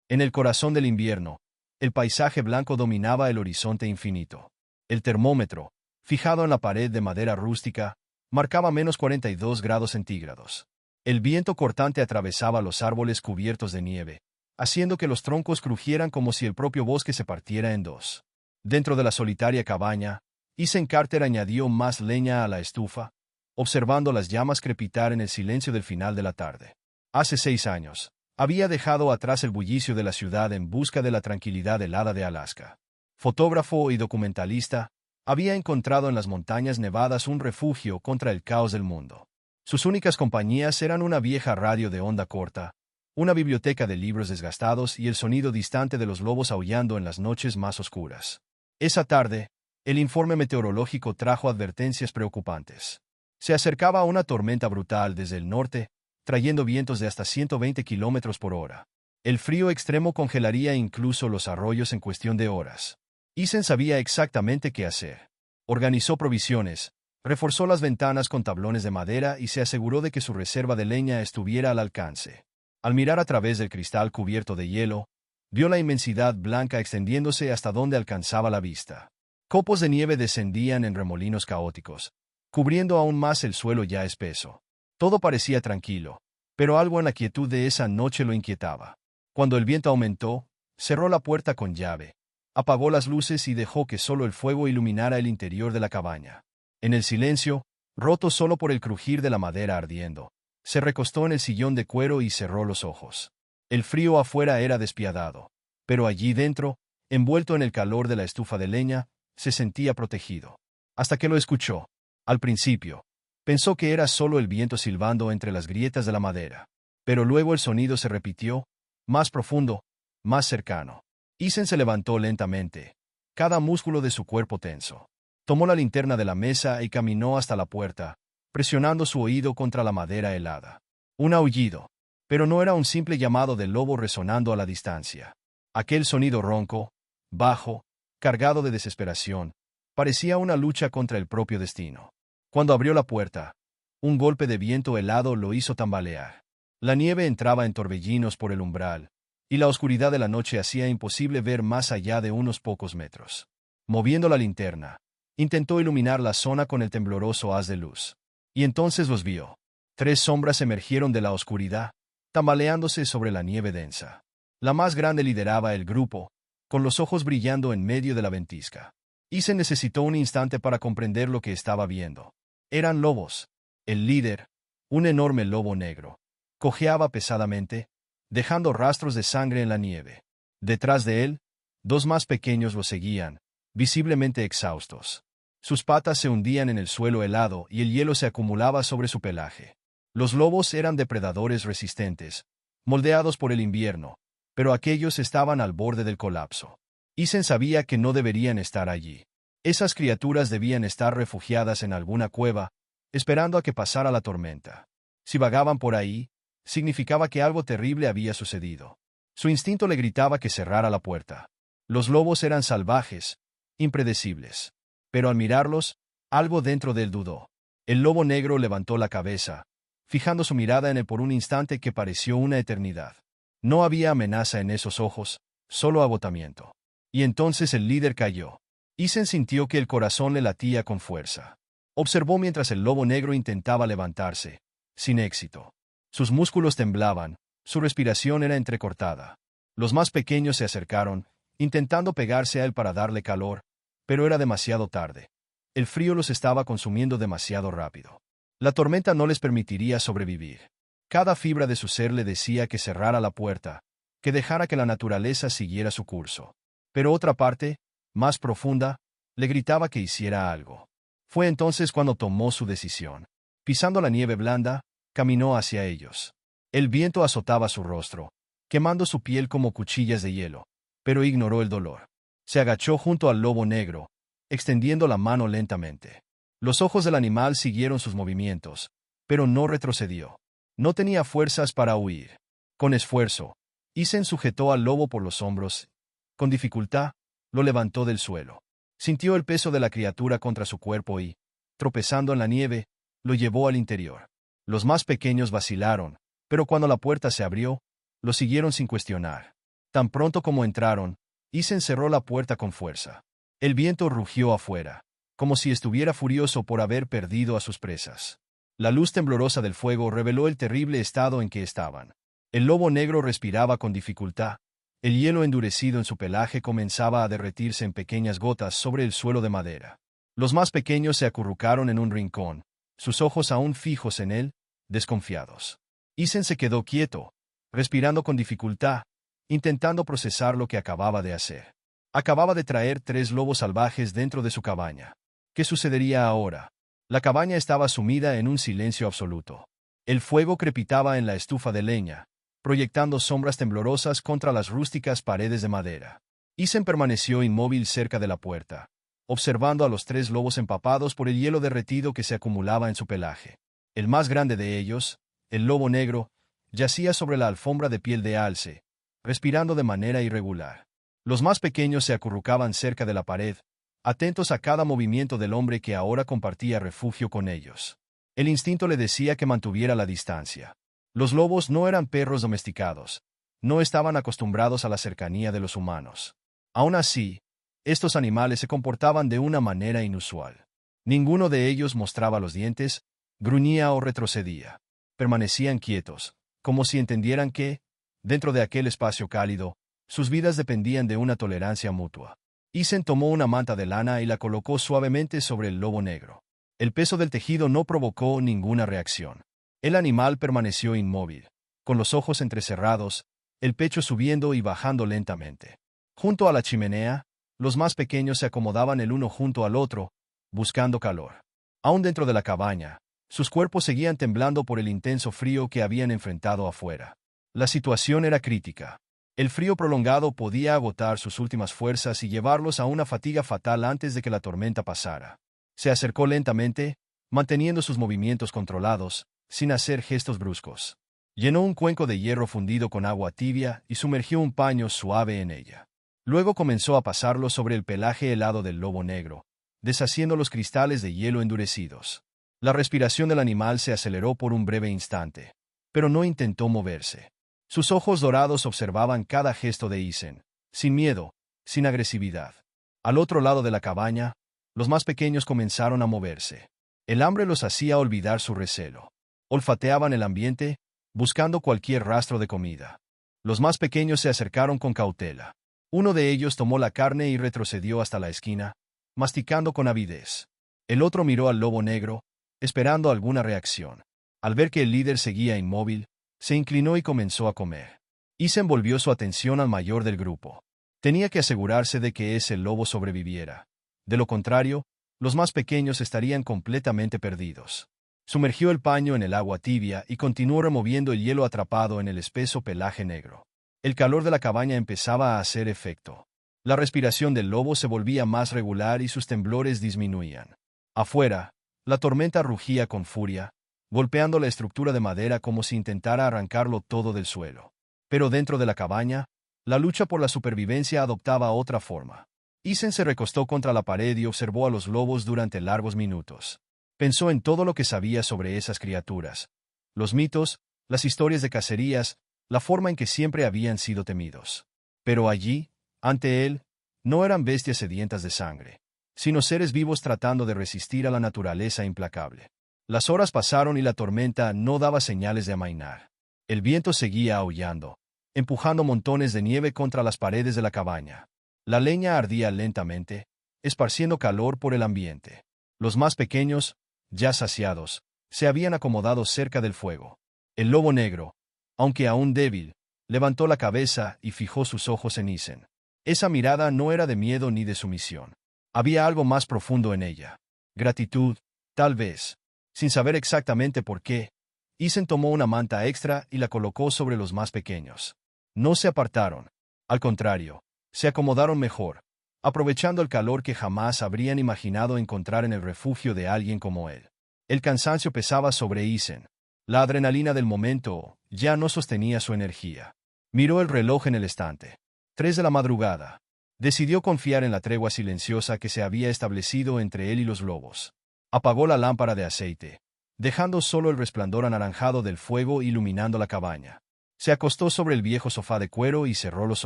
En el corazón del invierno, el paisaje blanco dominaba el horizonte infinito. El termómetro, fijado en la pared de madera rústica, marcaba -42 °C. El viento cortante atravesaba los árboles cubiertos de nieve, haciendo que los troncos crujieran como si el propio bosque se partiera en dos. Dentro de la solitaria cabaña, Ethan Carter añadió más leña a la estufa, observando las llamas crepitar en el silencio del final de la tarde. Hace 6 años, había dejado atrás el bullicio de la ciudad en busca de la tranquilidad helada de Alaska. Fotógrafo y documentalista, había encontrado en las montañas nevadas un refugio contra el caos del mundo. Sus únicas compañías eran una vieja radio de onda corta, una biblioteca de libros desgastados y el sonido distante de los lobos aullando en las noches más oscuras. Esa tarde, el informe meteorológico trajo advertencias preocupantes. Se acercaba una tormenta brutal desde el norte, trayendo vientos de hasta 120 km/h. El frío extremo congelaría incluso los arroyos en cuestión de horas. Ethan sabía exactamente qué hacer. Organizó provisiones, reforzó las ventanas con tablones de madera y se aseguró de que su reserva de leña estuviera al alcance. Al mirar a través del cristal cubierto de hielo, vio la inmensidad blanca extendiéndose hasta donde alcanzaba la vista. Copos de nieve descendían en remolinos caóticos, cubriendo aún más el suelo ya espeso. Todo parecía tranquilo, pero algo en la quietud de esa noche lo inquietaba. Cuando el viento aumentó, cerró la puerta con llave, apagó las luces y dejó que solo el fuego iluminara el interior de la cabaña. En el silencio, roto solo por el crujir de la madera ardiendo, se recostó en el sillón de cuero y cerró los ojos. El frío afuera era despiadado, pero allí dentro, envuelto en el calor de la estufa de leña, se sentía protegido. Hasta que lo escuchó. Al principio, pensó que era solo el viento silbando entre las grietas de la madera. Pero luego el sonido se repitió, más profundo, más cercano. Ethan se levantó lentamente, cada músculo de su cuerpo tenso. Tomó la linterna de la mesa y caminó hasta la puerta, presionando su oído contra la madera helada. Un aullido, pero no era un simple llamado del lobo resonando a la distancia. Aquel sonido ronco, bajo, cargado de desesperación, parecía una lucha contra el propio destino. Cuando abrió la puerta, un golpe de viento helado lo hizo tambalear. La nieve entraba en torbellinos por el umbral, y la oscuridad de la noche hacía imposible ver más allá de unos pocos metros. Moviendo la linterna, intentó iluminar la zona con el tembloroso haz de luz. Y entonces los vio. 3 sombras emergieron de la oscuridad, tambaleándose sobre la nieve densa. La más grande lideraba el grupo, con los ojos brillando en medio de la ventisca. Ethan necesitó un instante para comprender lo que estaba viendo. Eran lobos. El líder, un enorme lobo negro, cojeaba pesadamente, dejando rastros de sangre en la nieve. Detrás de él, 2 más pequeños lo seguían, visiblemente exhaustos. Sus patas se hundían en el suelo helado y el hielo se acumulaba sobre su pelaje. Los lobos eran depredadores resistentes, moldeados por el invierno, pero aquellos estaban al borde del colapso. Ethan sabía que no deberían estar allí. Esas criaturas debían estar refugiadas en alguna cueva, esperando a que pasara la tormenta. Si vagaban por ahí, significaba que algo terrible había sucedido. Su instinto le gritaba que cerrara la puerta. Los lobos eran salvajes, impredecibles. Pero al mirarlos, algo dentro de él dudó. El lobo negro levantó la cabeza, fijando su mirada en él por un instante que pareció una eternidad. No había amenaza en esos ojos, solo agotamiento. Y entonces el líder cayó. Ethan sintió que el corazón le latía con fuerza. Observó mientras el lobo negro intentaba levantarse, sin éxito. Sus músculos temblaban, su respiración era entrecortada. Los más pequeños se acercaron, intentando pegarse a él para darle calor, pero era demasiado tarde. El frío los estaba consumiendo demasiado rápido. La tormenta no les permitiría sobrevivir. Cada fibra de su ser le decía que cerrara la puerta, que dejara que la naturaleza siguiera su curso. Pero otra parte, más profunda, le gritaba que hiciera algo. Fue entonces cuando tomó su decisión. Pisando la nieve blanda, caminó hacia ellos. El viento azotaba su rostro, quemando su piel como cuchillas de hielo, pero ignoró el dolor. Se agachó junto al lobo negro, extendiendo la mano lentamente. Los ojos del animal siguieron sus movimientos, pero no retrocedió. No tenía fuerzas para huir. Con esfuerzo, Ethan sujetó al lobo por los hombros. Con dificultad, lo levantó del suelo. Sintió el peso de la criatura contra su cuerpo y, tropezando en la nieve, lo llevó al interior. Los más pequeños vacilaron, pero cuando la puerta se abrió, lo siguieron sin cuestionar. Tan pronto como entraron, Isen cerró la puerta con fuerza. El viento rugió afuera, como si estuviera furioso por haber perdido a sus presas. La luz temblorosa del fuego reveló el terrible estado en que estaban. El lobo negro respiraba con dificultad. El hielo endurecido en su pelaje comenzaba a derretirse en pequeñas gotas sobre el suelo de madera. Los más pequeños se acurrucaron en un rincón, sus ojos aún fijos en él, desconfiados. Isen se quedó quieto, respirando con dificultad, intentando procesar lo que acababa de hacer. Acababa de traer 3 lobos salvajes dentro de su cabaña. ¿Qué sucedería ahora? La cabaña estaba sumida en un silencio absoluto. El fuego crepitaba en la estufa de leña, proyectando sombras temblorosas contra las rústicas paredes de madera. Isen permaneció inmóvil cerca de la puerta, observando a los 3 lobos empapados por el hielo derretido que se acumulaba en su pelaje. El más grande de ellos, el lobo negro, yacía sobre la alfombra de piel de alce, respirando de manera irregular. Los más pequeños se acurrucaban cerca de la pared, atentos a cada movimiento del hombre que ahora compartía refugio con ellos. El instinto le decía que mantuviera la distancia. Los lobos no eran perros domesticados, no estaban acostumbrados a la cercanía de los humanos. Aún así, estos animales se comportaban de una manera inusual. Ninguno de ellos mostraba los dientes, gruñía o retrocedía. Permanecían quietos, como si entendieran que, dentro de aquel espacio cálido, sus vidas dependían de una tolerancia mutua. Isen tomó una manta de lana y la colocó suavemente sobre el lobo negro. El peso del tejido no provocó ninguna reacción. El animal permaneció inmóvil, con los ojos entrecerrados, el pecho subiendo y bajando lentamente. Junto a la chimenea, los más pequeños se acomodaban el uno junto al otro, buscando calor. Aún dentro de la cabaña, sus cuerpos seguían temblando por el intenso frío que habían enfrentado afuera. La situación era crítica. El frío prolongado podía agotar sus últimas fuerzas y llevarlos a una fatiga fatal antes de que la tormenta pasara. Se acercó lentamente, manteniendo sus movimientos controlados, sin hacer gestos bruscos. Llenó un cuenco de hierro fundido con agua tibia y sumergió un paño suave en ella. Luego comenzó a pasarlo sobre el pelaje helado del lobo negro, deshaciendo los cristales de hielo endurecidos. La respiración del animal se aceleró por un breve instante, pero no intentó moverse. Sus ojos dorados observaban cada gesto de Isen, sin miedo, sin agresividad. Al otro lado de la cabaña, los más pequeños comenzaron a moverse. El hambre los hacía olvidar su recelo. Olfateaban el ambiente, buscando cualquier rastro de comida. Los más pequeños se acercaron con cautela. Uno de ellos tomó la carne y retrocedió hasta la esquina, masticando con avidez. El otro miró al lobo negro, esperando alguna reacción. Al ver que el líder seguía inmóvil, se inclinó y comenzó a comer. Isen volvió su atención al mayor del grupo. Tenía que asegurarse de que ese lobo sobreviviera. De lo contrario, los más pequeños estarían completamente perdidos. Sumergió el paño en el agua tibia y continuó removiendo el hielo atrapado en el espeso pelaje negro. El calor de la cabaña empezaba a hacer efecto. La respiración del lobo se volvía más regular y sus temblores disminuían. Afuera, la tormenta rugía con furia, golpeando la estructura de madera como si intentara arrancarlo todo del suelo. Pero dentro de la cabaña, la lucha por la supervivencia adoptaba otra forma. Isen se recostó contra la pared y observó a los lobos durante largos minutos. Pensó en todo lo que sabía sobre esas criaturas, los mitos, las historias de cacerías, la forma en que siempre habían sido temidos. Pero allí, ante él, no eran bestias sedientas de sangre, sino seres vivos tratando de resistir a la naturaleza implacable. Las horas pasaron y la tormenta no daba señales de amainar. El viento seguía aullando, empujando montones de nieve contra las paredes de la cabaña. La leña ardía lentamente, esparciendo calor por el ambiente. Los más pequeños, ya saciados, se habían acomodado cerca del fuego. El lobo negro, aunque aún débil, levantó la cabeza y fijó sus ojos en Isen. Esa mirada no era de miedo ni de sumisión. Había algo más profundo en ella. Gratitud, tal vez. Sin saber exactamente por qué, Isen tomó una manta extra y la colocó sobre los más pequeños. No se apartaron. Al contrario, se acomodaron mejor, aprovechando el calor que jamás habrían imaginado encontrar en el refugio de alguien como él. El cansancio pesaba sobre Isen. La adrenalina del momento ya no sostenía su energía. Miró el reloj en el estante. 3 de la madrugada. Decidió confiar en la tregua silenciosa que se había establecido entre él y los lobos. Apagó la lámpara de aceite, dejando solo el resplandor anaranjado del fuego iluminando la cabaña. Se acostó sobre el viejo sofá de cuero y cerró los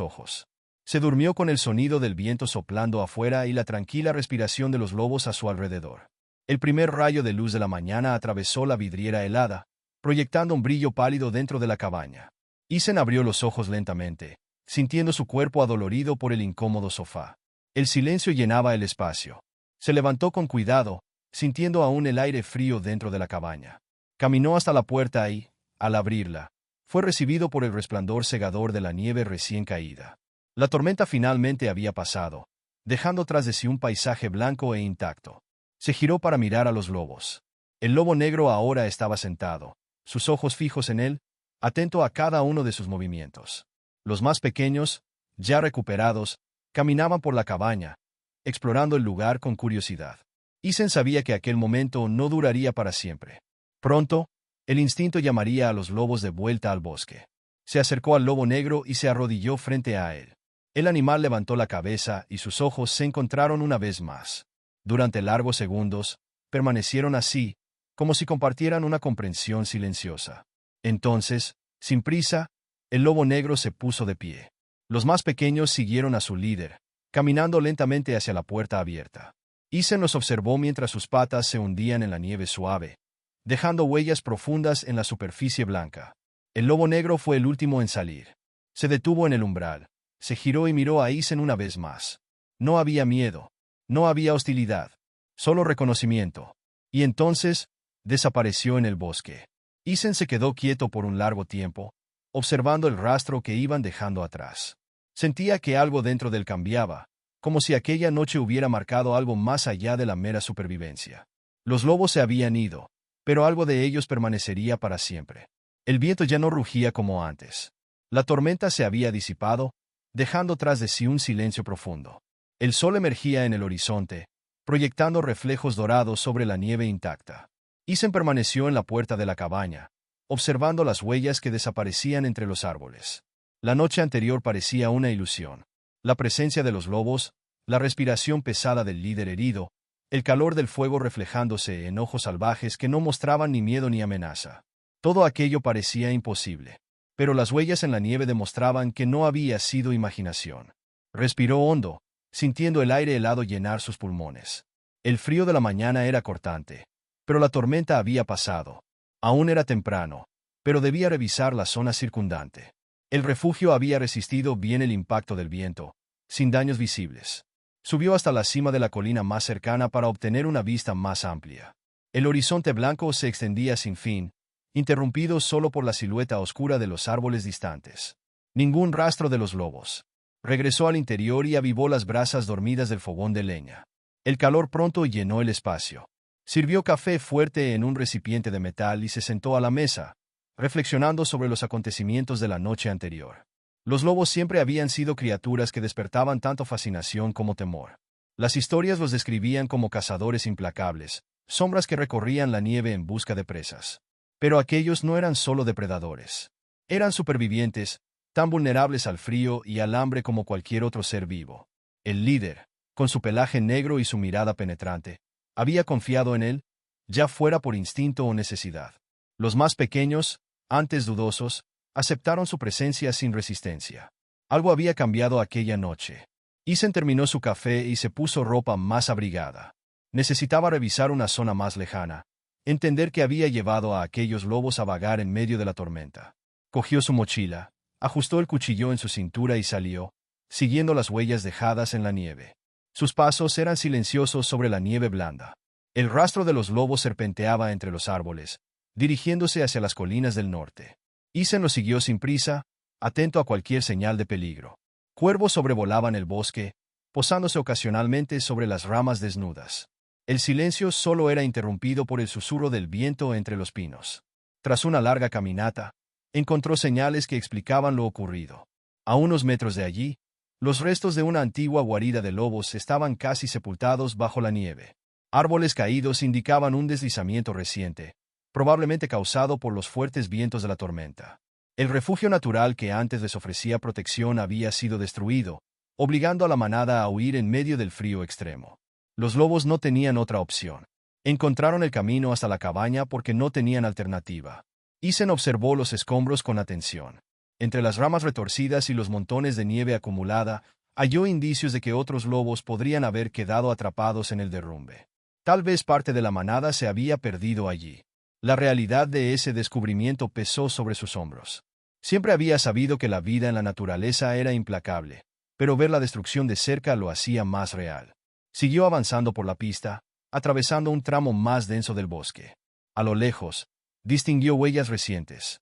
ojos. Se durmió con el sonido del viento soplando afuera y la tranquila respiración de los lobos a su alrededor. El primer rayo de luz de la mañana atravesó la vidriera helada, proyectando un brillo pálido dentro de la cabaña. Ethan abrió los ojos lentamente, sintiendo su cuerpo adolorido por el incómodo sofá. El silencio llenaba el espacio. Se levantó con cuidado, sintiendo aún el aire frío dentro de la cabaña. Caminó hasta la puerta y, al abrirla, fue recibido por el resplandor cegador de la nieve recién caída. La tormenta finalmente había pasado, dejando tras de sí un paisaje blanco e intacto. Se giró para mirar a los lobos. El lobo negro ahora estaba sentado, sus ojos fijos en él, atento a cada uno de sus movimientos. Los más pequeños, ya recuperados, caminaban por la cabaña, explorando el lugar con curiosidad. Ethan sabía que aquel momento no duraría para siempre. Pronto, el instinto llamaría a los lobos de vuelta al bosque. Se acercó al lobo negro y se arrodilló frente a él. El animal levantó la cabeza y sus ojos se encontraron una vez más. Durante largos segundos, permanecieron así, como si compartieran una comprensión silenciosa. Entonces, sin prisa, el lobo negro se puso de pie. Los más pequeños siguieron a su líder, caminando lentamente hacia la puerta abierta. Ethan los observó mientras sus patas se hundían en la nieve suave, dejando huellas profundas en la superficie blanca. El lobo negro fue el último en salir. Se detuvo en el umbral, se giró y miró a Ethan una vez más. No había miedo, no había hostilidad, solo reconocimiento. Y entonces, desapareció en el bosque. Ethan se quedó quieto por un largo tiempo, observando el rastro que iban dejando atrás. Sentía que algo dentro de él cambiaba, como si aquella noche hubiera marcado algo más allá de la mera supervivencia. Los lobos se habían ido, pero algo de ellos permanecería para siempre. El viento ya no rugía como antes. La tormenta se había disipado, dejando tras de sí un silencio profundo. El sol emergía en el horizonte, proyectando reflejos dorados sobre la nieve intacta. Ethan permaneció en la puerta de la cabaña, observando las huellas que desaparecían entre los árboles. La noche anterior parecía una ilusión. La presencia de los lobos, la respiración pesada del líder herido, el calor del fuego reflejándose en ojos salvajes que no mostraban ni miedo ni amenaza. Todo aquello parecía imposible. Pero las huellas en la nieve demostraban que no había sido imaginación. Respiró hondo, sintiendo el aire helado llenar sus pulmones. El frío de la mañana era cortante, pero la tormenta había pasado. Aún era temprano, pero debía revisar la zona circundante. El refugio había resistido bien el impacto del viento, sin daños visibles. Subió hasta la cima de la colina más cercana para obtener una vista más amplia. El horizonte blanco se extendía sin fin, interrumpido solo por la silueta oscura de los árboles distantes. Ningún rastro de los lobos. Regresó al interior y avivó las brasas dormidas del fogón de leña. El calor pronto llenó el espacio. Sirvió café fuerte en un recipiente de metal y se sentó a la mesa, reflexionando sobre los acontecimientos de la noche anterior. Los lobos siempre habían sido criaturas que despertaban tanto fascinación como temor. Las historias los describían como cazadores implacables, sombras que recorrían la nieve en busca de presas. Pero aquellos no eran solo depredadores. Eran supervivientes, tan vulnerables al frío y al hambre como cualquier otro ser vivo. El líder, con su pelaje negro y su mirada penetrante, había confiado en él, ya fuera por instinto o necesidad. Los más pequeños, antes dudosos, aceptaron su presencia sin resistencia. Algo había cambiado aquella noche. Ethan terminó su café y se puso ropa más abrigada. Necesitaba revisar una zona más lejana, entender qué había llevado a aquellos lobos a vagar en medio de la tormenta. Cogió su mochila, ajustó el cuchillo en su cintura y salió, siguiendo las huellas dejadas en la nieve. Sus pasos eran silenciosos sobre la nieve blanda. El rastro de los lobos serpenteaba entre los árboles, dirigiéndose hacia las colinas del norte. Ethan lo siguió sin prisa, atento a cualquier señal de peligro. Cuervos sobrevolaban el bosque, posándose ocasionalmente sobre las ramas desnudas. El silencio solo era interrumpido por el susurro del viento entre los pinos. Tras una larga caminata, encontró señales que explicaban lo ocurrido. A unos metros de allí, los restos de una antigua guarida de lobos estaban casi sepultados bajo la nieve. Árboles caídos indicaban un deslizamiento reciente, probablemente causado por los fuertes vientos de la tormenta. El refugio natural que antes les ofrecía protección había sido destruido, obligando a la manada a huir en medio del frío extremo. Los lobos no tenían otra opción. Encontraron el camino hasta la cabaña porque no tenían alternativa. Ethan observó los escombros con atención. Entre las ramas retorcidas y los montones de nieve acumulada, halló indicios de que otros lobos podrían haber quedado atrapados en el derrumbe. Tal vez parte de la manada se había perdido allí. La realidad de ese descubrimiento pesó sobre sus hombros. Siempre había sabido que la vida en la naturaleza era implacable, pero ver la destrucción de cerca lo hacía más real. Siguió avanzando por la pista, atravesando un tramo más denso del bosque. A lo lejos, distinguió huellas recientes.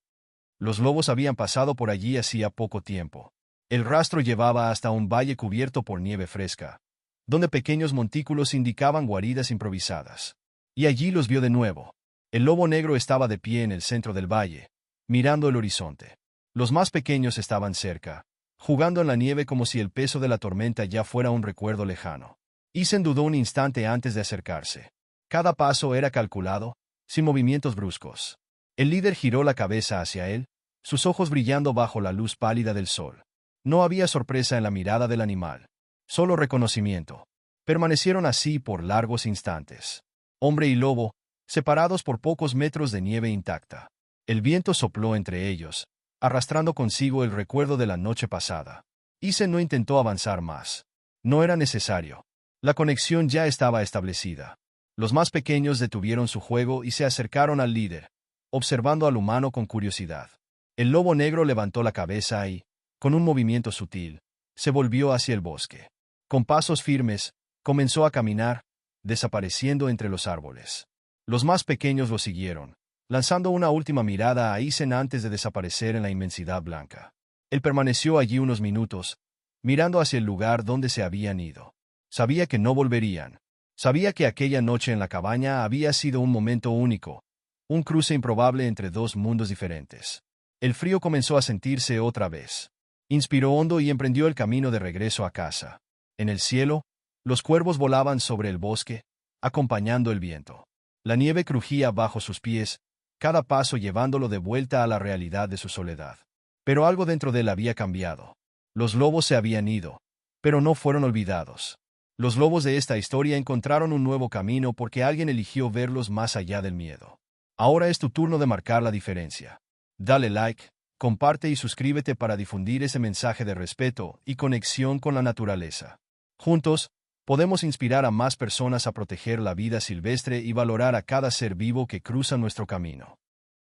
Los lobos habían pasado por allí hacía poco tiempo. El rastro llevaba hasta un valle cubierto por nieve fresca, donde pequeños montículos indicaban guaridas improvisadas. Y allí los vio de nuevo. El lobo negro estaba de pie en el centro del valle, mirando el horizonte. Los más pequeños estaban cerca, jugando en la nieve como si el peso de la tormenta ya fuera un recuerdo lejano. Isen dudó un instante antes de acercarse. Cada paso era calculado, sin movimientos bruscos. El líder giró la cabeza hacia él, sus ojos brillando bajo la luz pálida del sol. No había sorpresa en la mirada del animal, solo reconocimiento. Permanecieron así por largos instantes. Hombre y lobo, separados por pocos metros de nieve intacta. El viento sopló entre ellos, arrastrando consigo el recuerdo de la noche pasada. Isen no intentó avanzar más. No era necesario. La conexión ya estaba establecida. Los más pequeños detuvieron su juego y se acercaron al líder, observando al humano con curiosidad. El lobo negro levantó la cabeza y, con un movimiento sutil, se volvió hacia el bosque. Con pasos firmes, comenzó a caminar, desapareciendo entre los árboles. Los más pequeños lo siguieron, lanzando una última mirada a Isen antes de desaparecer en la inmensidad blanca. Él permaneció allí unos minutos, mirando hacia el lugar donde se habían ido. Sabía que no volverían. Sabía que aquella noche en la cabaña había sido un momento único, un cruce improbable entre dos mundos diferentes. El frío comenzó a sentirse otra vez. Inspiró hondo y emprendió el camino de regreso a casa. En el cielo, los cuervos volaban sobre el bosque, acompañando el viento. La nieve crujía bajo sus pies, cada paso llevándolo de vuelta a la realidad de su soledad. Pero algo dentro de él había cambiado. Los lobos se habían ido, pero no fueron olvidados. Los lobos de esta historia encontraron un nuevo camino porque alguien eligió verlos más allá del miedo. Ahora es tu turno de marcar la diferencia. Dale like, comparte y suscríbete para difundir ese mensaje de respeto y conexión con la naturaleza. Juntos, podemos inspirar a más personas a proteger la vida silvestre y valorar a cada ser vivo que cruza nuestro camino.